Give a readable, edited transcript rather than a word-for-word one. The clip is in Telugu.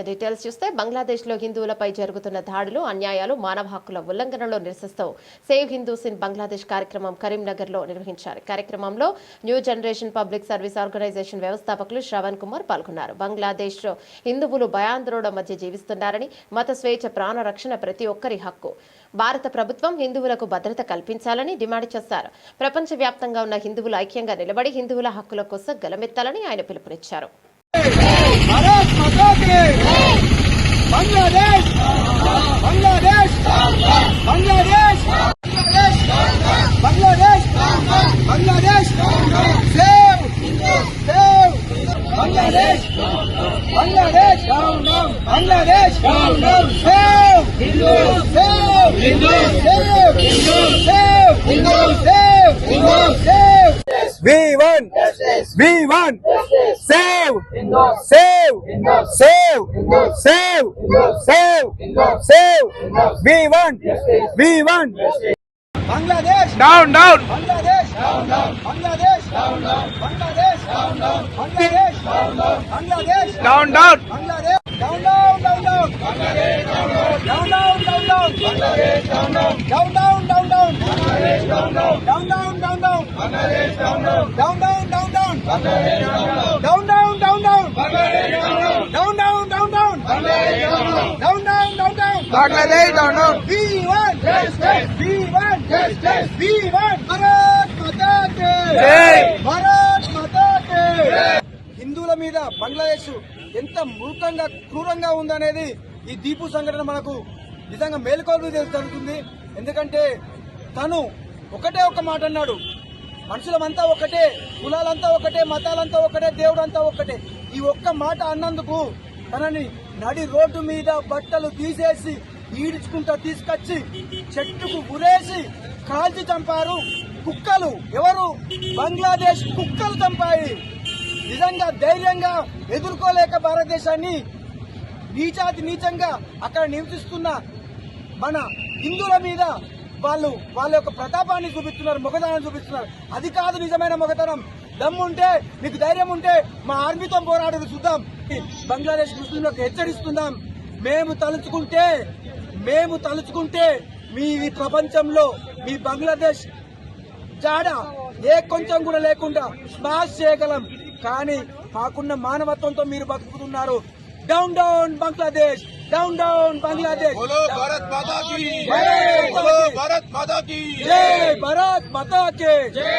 డీటెయిల్స్ చూస్తే బంగ్లాదేశ్ లో హిందువులపై జరుగుతున్న దాడులు, అన్యాయాలు, మానవ హక్కుల ఉల్లంఘనలో నిరసిస్తూ సేవ్ హిందూస్ ఇన్ బంగ్లాదేశ్ కార్యక్రమం కరీంనగర్ లో నిర్వహించారు. కార్యక్రమంలో new generation public service organisation వ్యవస్థాపకులు శ్రవణ్ కుమార్ పాల్గొన్నారు. బంగ్లాదేశ్ లో హిందువులు భయాందోళన మధ్య జీవిస్తున్నారని, మత స్వేచ్ఛ, ప్రాణ రక్షణ ప్రతి ఒక్కరి హక్కు. భారత ప్రభుత్వం హిందువులకు భద్రత కల్పించాలని డిమాండ్ చేశారు. ప్రపంచవ్యాప్తంగా ఉన్న హిందువులు ఐక్యంగా నిలబడి హిందువుల హక్కుల కోసం గలమెత్తాలని ఆయన పిలుపునిచ్చారు. भारत माता के Bangladesh Bangladesh Bangladesh Bangladesh Bangladesh save save Bangladesh Bangladesh down down Bangladesh down down save Hindu save Hindu save Hindu save Hindu save Hindu save We want save, save, save, save, save, save. We want Bangladesh down, Bangladesh down, Bangladesh down, Bangladesh down, Bangladesh Bangladesh down, Bangladesh down, Bangladesh down, Bangladesh down, down, Bangladesh down, down, Bangladesh down, down, Bangladesh down, Bangladesh down. We want justice, we want justice, we want Bharat Mata Ki Jai. Bharat Mata Ki హిందువుల మీద బంగ్లాదేశ్ ఎంత మూర్ఖంగా క్రూరంగా ఉందనేది ఈ దీపు సంఘటన మనకు నిజంగా మేలుకోలు జరుగుతుంది. ఎందుకంటే తను ఒకటే ఒక మాట అన్నాడు, మనుషులమంతా ఒకటే, కులాలంతా ఒకటే, మతాలంతా ఒకటే, దేవుడంతా ఒకటే. ఈ ఒక్క మాట అన్నందుకు తనని నడి రోడ్డు మీద బట్టలు తీసేసి ఈడ్చుకుంటా తీసుకొచ్చి చెట్టుకు ఉరేసి కాల్చి చంపారు. కుక్కలు, ఎవరు? బంగ్లాదేశ్ కుక్కలు చంపాయి. నిజంగా ధైర్యంగా ఎదుర్కోలేక భారతదేశాన్ని నీచాతి నీచంగా అక్కడ నివసిస్తున్న మన హిందువుల మీద వాళ్ళ యొక్క ప్రతాపాన్ని చూపిస్తున్నారు, మొగతనాన్ని చూపిస్తున్నారు. అది కాదు నిజమైన మొగతనం. దమ్ముంటే, మీకు ధైర్యం ఉంటే మా ఆర్మీతో పోరాడు చూద్దాం. బంగ్లాదేశ్ ముస్లింలకు హెచ్చరిస్తున్నాం, మేము తలుచుకుంటే మీ ప్రపంచంలో మీ బంగ్లాదేశ్ జాడ ఏ కొంచెం కూడా లేకుండా స్మాష్ చేయగలం. కానీ మాకున్న మానవత్వంతో మీరు బతుకుతున్నారు. Down down Bangladesh, down down Bangladesh. Bharat माता की जय, भारत माता की जय, भारत माता की